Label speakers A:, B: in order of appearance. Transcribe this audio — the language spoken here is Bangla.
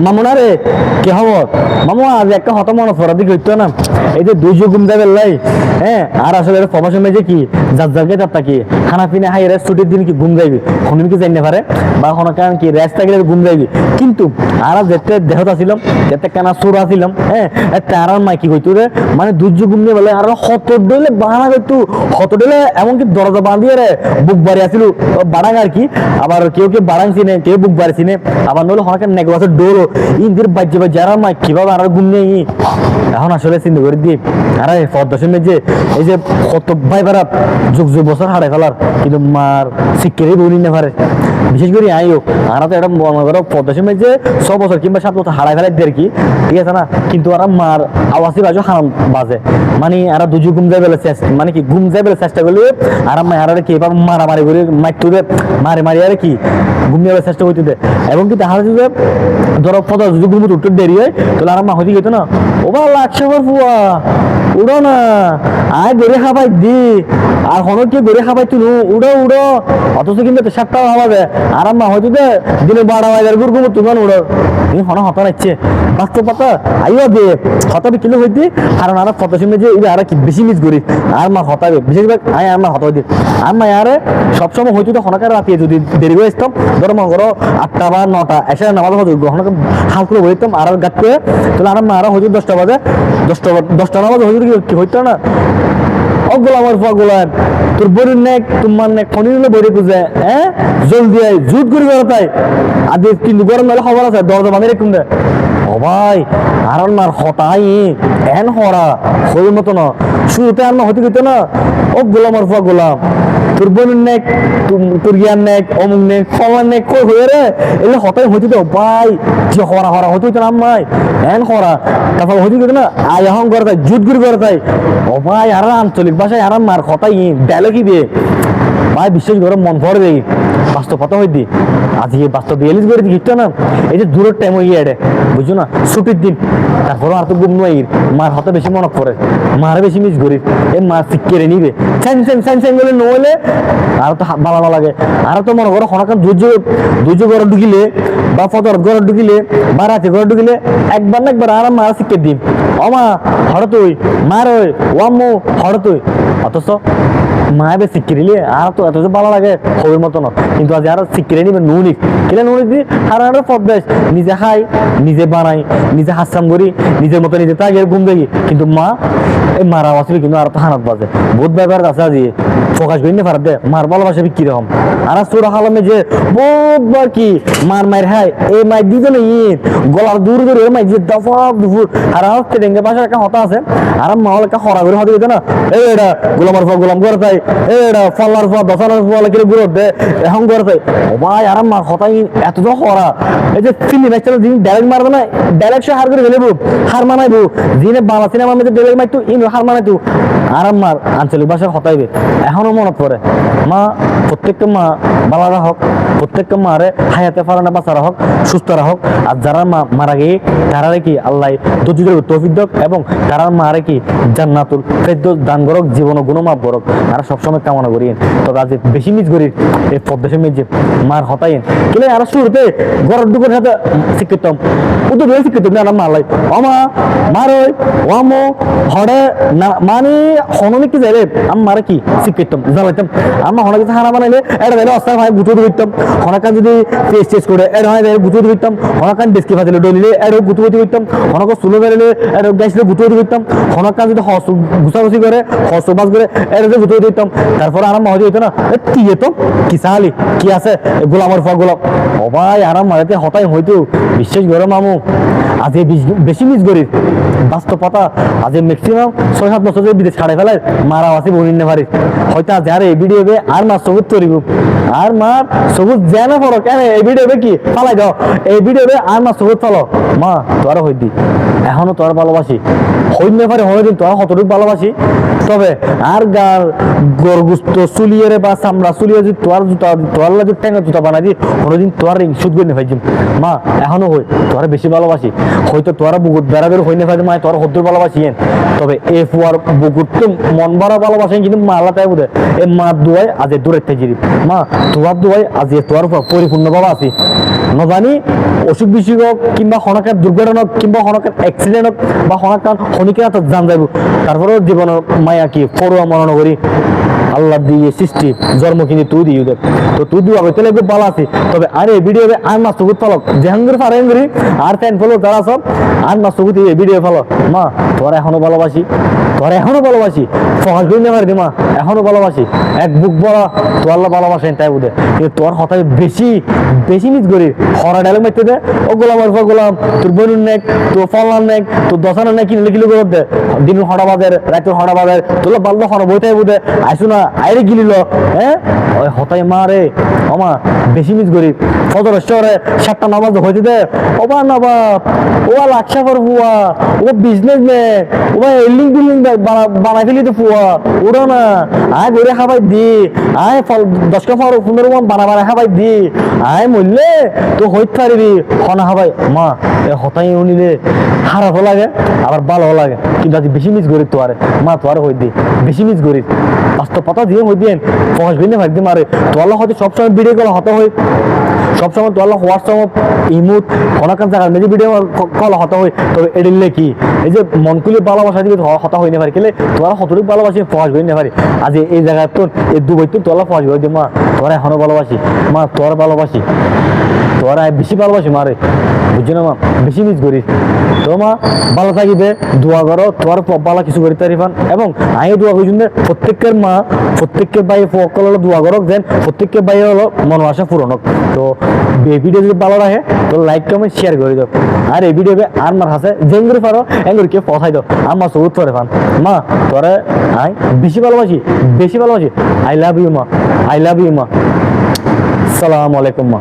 A: মামুনা রে কি খবর? মামু আজ একটা হত মনে ফরাদি করতো না, এই যে দুই ঘুম যাবে লাই, হ্যাঁ আর আসলে প্রবাসন মেজে কি যার জায়গায় যাত্রা কি খানা পিনা হাই রেস্ট ছুটির দিন কি ঘুম যাইবি হনুন কি জানি পারে বা কোনো কারণ কি রেস্ট থাকলে ঘুম যাইবি, কিন্তু আর যেতে দেহত আসিলাম যেতে কেনা সুর আসিলাম, হ্যাঁ তার মাই কি কইতো রে মানে দুর্য ঘুম নিয়ে বলে আর হত ডলে বাড়া করতো, হত ডলে এমনকি দরজা বাঁধিয়ে রে বুক বাড়ি আসিল বাড়াং আর কি, আবার কেউ কেউ বাড়াং চিনে কেউ বুক বাড়ি চিনে, আবার নইলে হনাকে নেক বছর ডোলো ইন্দির বাজ্যে বাজ্যে আর মাই কিভাবে আর ঘুম নেই এখন আসলে চিন্তা করে দিই আরে পদ্মাসের যে এই যে কত ভাই বারাত যুগ যুগ বছর হাড়ে ফেলার কিন্তু মার শিক্ষারই বলি না পারে, বিশেষ করে আইও আর তো এটা মনে করো পদ্মাসের যে 6 বছর কিংবা 7 বছর হারাই ফেলাই আর কি, ঠিক আছে না, কিন্তু আর মার আওয়াজই বাজো হারাম বাজে মানে আর দুজু ঘুম যাই বেলে মানে কি ঘুম যাই বেলে চেষ্টা করলে আর মায়ের আর কি এবার মারামারি করে মারতে দে মারি মারি আর কি ঘুমিয়ে চেষ্টা করতে দে, এবং কি দেখা যাচ্ছে যে ধরো পদা যদি ঘুম উঠতে দেরি হয় তাহলে আর মা হইতে গেতো না ও বা লাগছে ফুয়া উড়ো না আয় গড়ে খাবাই দি আর হনো কি গড়ে খাবাই তুলো উড়ো উড়ো, অথচ কিন্তু 7টা হবে আর মা হয়তো দে দিনে 12 বাজার ঘুর ঘুম তুমান উড়ো তুমি হনো হতা নাচ্ছে বাস্তব পাতা আইও দে হতাবে কিলো হইতে কারণ আর ফটো শুনে যে আর কি বেশি মিস করি আর মা হতাবে বিশেষভাবে আয় আমার হতা দি আর মা আরে সবসময় হয়তো তো হনকার রাতে যদি দেরি করে আসতাম ধরো মনে করো 8টা বা 9টা এসে নামাজ হতো হনকে হাল করে বইতাম আর গাত করে তাহলে আর মা আরো হয়তো 10টা বাজে 10টা নামাজ হয়তো কি হইতো না অগোলা আমার পাগলান তোর বড়ির নেক তোমার নেক ফোন নিলে বড়ি বুঝে হ্যাঁ জলদি আয় জুট করে বেরো তাই আজ কিন্তু গরম নাহলে খবর আছে দরজা বাঁধে রেখুন দে ও ভাই আর মার হতাই এন হরা হইর মতো না শুরুতে আর না হতে গেতো না ও গোলাম আর গোলাম তোর বোনের নেক তোর জ্ঞান নেক অমুক নেক ফলার নেক কই হয়ে রে এলে হতাই হইতে তো ভাই যে হরা হরা হতে হইতো না আম্মাই এন হরা তারপর হতে গেতো না আয় এখন করে তাই জুট করে বেরো তাই ও ভাই আর আঞ্চলিক ভাষায় আর মার কথাই ডায়লগই দিয়ে ভাই বিশেষ করে মন ভরে দেই বাস্তব কথা হইতি আজকে বাস্তব রিয়েলিজ করে দিচ্ছ না এই যে দূরের টাইম হয়ে গিয়ে বুঝছো না ছুটির দিন তারপর আর তো ঘুম নয় মার হাতে বেশি মনে পড়ে মারে বেশি মিস করি এই মা শিক্ষে নিবে স্যান স্যান স্যান স্যান বলে নহলে আর তো ভালো ভালো লাগে আর তো মনে করো হঠাৎ ধৈর্য ঘরে ঢুকিলে বা ফতর ঘরে ঢুকিলে বা রাতে ঘরে ঢুকিলে একবার না একবার আর মারা শিক্ষে দিন ও মা হঠাৎ তুই মার ওই ও আম্মু হঠাৎ তুই অথচ মায়ে বেশ শিক্ষে দিলে আর তো এত ভালো লাগে হবির মতো না, কিন্তু আজ আর শিক্ষে নিবে নুনিক কিনে নুনিক দিয়ে হারানোর পদ্মেশ নিজে খাই নিজে বানাই নিজে হাসাম করি নিজের মতো নিজে তাই ঘুম দেখি, কিন্তু মা এই মারা আসলে কিন্তু আর তো হানাত বাজে বহুত ব্যাপার আছে আজ প্রকাশ করি না পারে দে মার ভালোবাসা কি রকম আর সুরা হালামে যে বহুতবার কি মার মায়ের হাই এই মায়ের দুজনে গলার দূর দূর মাই যে দফা দুপুর আর হচ্ছে ডেঙ্গে পাশে একটা হতা আছে আর মা একটা হরা করে হতে দিত না এই এটা গোলামার ফল গোলাম করে তাই এটা ফলার ফল দশার ফল কিনে গুলো দে এখন করে তাই ও ভাই আর মার হতাই এত তো হরা এই যে ফিল্ম ম্যাচটা যিনি ডাইরেক্ট মারবে না ডাইরেক্ট সে হার করে ফেলেবো হার মানাইবো যিনি বাংলা সিনেমার মধ্যে ডাইরেক্ট মাইতো হার মানাইতো আর মার আঞ্চলিক ভাষায় হতাইবে এখনো মনে পড়ে মা প্রত্যেকটা মা বালা রাখক প্রত্যেকটা মারে হায়াতে ফারানা বাঁচা রাখক সুস্থ রাখক আর যারা মা মারা গিয়ে তারা কি আল্লাহ ধৈর্য তৌফিক দাও এবং তারা মারে কি জান্নাতুল ফেরদৌস দান করক জীবন গুণমাপ করক আর সবসময় কামনা করি তবে আজ বেশি মিস করি এই পদ্মেশের মেয়ে যে মার হতাইন কিলে আর শুরুতে ঘরের দুপুরের সাথে শিক্ষিতম উত্তর ধরে শিক্ষিত না মালাই অমা মার ওই ওমো হরে না মানে হননি কি যাইলে আমি মারে কি শিক্ষিতম জ্বালাইতাম আমার হনে কিছু হানা বানাইলে এটা দিলে অস্থায় ভাই গুঁতো দিতাম হনাকান যদি টেস্ট টেস্ট করে এর হয় গুঁতো দিতাম হনাকান ডেস্কি ফাজিলে ডলিলে এর গুঁতো দিতাম হনক সুলো বেরোলে এর গাইছিলে গুঁতো দিতাম হনাকান যদি হস ঘুষাঘুষি করে হস বাস করে এর গুঁতো দিতাম তারপর আরাম মহজ হইতো না কি যেত কি চাহালি কি আছে গোলামের ফল গোলাপ ও ভাই আরাম মারাতে হতাই হইতো বিশেষ করে মামু আজ বেশি মিস করি বাস্তব কথা আজ ম্যাক্সিমাম 6-7 বছর বিদেশ ছাড়ে ফেলায় মারা আছে বলিন না পারি হয়তো আজ আর এই ভিডিও আর মা সবুজ তরিব আর মার সবুজ জানা পড়ো কেন এই ভিডিও কি ফালাই দাও এই ভিডিও আর মা সবুজ ফলো মা তোরা হইদি এখনো তোর ভালোবাসি হইতে পারে হয়ে দিন তোরা কতটুকু ভালোবাসি তবে আর গরগুস্ত চুলিয়ে বা চামড়া চুলিয়ে যদি তোর জুতা তোর যদি ঠেঙ্গা জুতা বানাই দি কোনোদিন তোর রিং শুধ করে নেফাইছিম মা এখনো হই তোর বেশি ভালোবাসি হয়তো তোরা বুকুর বেড়াবের হই নেফাই মা তোর হদ্দুর ভালোবাসি তবে এ ফুয়ার বুকুর তো মন ভরা ভালোবাসেন কিন্তু মা আল্লাহ তাই বুঝে এ মা দুয়াই আজ দূরের থেকে মা তোমার দুয়াই আজ তোর পরিপূর্ণ বাবা আছি নজানি অসুখ বিসুখ হোক কিংবা হনকার দুর্ঘটনা হোক কিংবা হনকার অ্যাক্সিডেন্ট হোক বা হনকার হনিকের তো জান যাইব তারপরেও জীবনের মায়া কি পড়ুয়া মনে করি আল্লাহ দিয়ে সৃষ্টি জন্ম কিন্তু তুই দিই দেখ তো তুই দিও আমি তাহলে খুব ভালো আছি তবে আরে ভিডিও আর মাস চকুত ফলক যেহাঙ্গুর ফারেঙ্গুরি আর ফ্যান ফলো তারা সব আর মাস চকুত ভিডিও ফলো মা তোরা এখনো ভালোবাসি ফকাস করি না পারি মা এখনো ভালোবাসি এক বুক বড়া তো আল্লাহ ভালোবাসেন তাই বুঝে কিন্তু তোর হঠাৎ বেশি মিস করি হরা ডায়লগ মারতে দে ও গোলাম আর গোলাম তোর বোনুর নেক তোর ফলার নেক তোর দশানোর নেক কিনলে কিলো করে দে দিন হরা বাজার রাতের হরা বাজার তোলা বাল্য হরা বইটাই বুঝে আইসু না আইরে গিলিল হ্যাঁ ওই হতাই মা রে আমা বেশি মিস করি ফজর শহরে 7টা নামাজ হইতে দে ওবা নবাব ও লাক্ষা পর হুয়া ও বিজনেস ম্যান ও বিল্ডিং বানাই ফেলি তো ফুয়া ওরা না আয় গড়ে খাবাই দি আয় ফল 10 কা 15 মান বানা খাবাই দি আয় মরলে তো হইতে পারবি হনা খাবাই মা এ হতাই উনিলে খারাপও লাগে আবার ভালো লাগে কিন্তু আজ বেশি মিস করি তো আরে মা তো আর হই দি বেশি মিস করি বাস্তব পাতা দিয়ে হই দিন ফকাস ভিনে ভাগ দি মারে তোলা হয়তো সবসময় ভিডিও কল হতে হয় সবসময় তোলা হোয়াটসঅ্যাপ ইমুট অনেকান জায়গার মেজি ভিডিও কল হতে হয় তবে এডিলে কি এই যে মন খুলে ভালোবাসা দিকে হতা হই না পারি কেলে তোরা কতটুকু ভালোবাসি ফকাস করি না পারি আজ এই জায়গায় তোর এই দুবাই তো তোলা ফকাস করে দি মা তোরা এখনো ভালোবাসি মা তোর ভালোবাসি তোরা বেশি ভালোবাসি মারে বুঝছি না মা বেশি মিস করিস তো মা ভালো থাকিবে দোয়া করো তোর ভালো কিছু করি তারিফান এবং আমিও দোয়া করি প্রত্যেকের মা প্রত্যেকের ভাই ফকল হলো দোয়া করক যেন প্রত্যেকের ভাই হলো মন আশা পূরণ হোক তো এই ভিডিও যদি ভালো রাখে তো লাইক কমেন্ট শেয়ার করে দাও আর এই ভিডিও আর মার হাসে যেঙ্গুরি পারো এঙ্গুরিকে পথাই দাও আমার সবুত করে ফান মা তোরে আই বেশি ভালোবাসি আই লাভ ইউ মা সালামু আলাইকুম মা।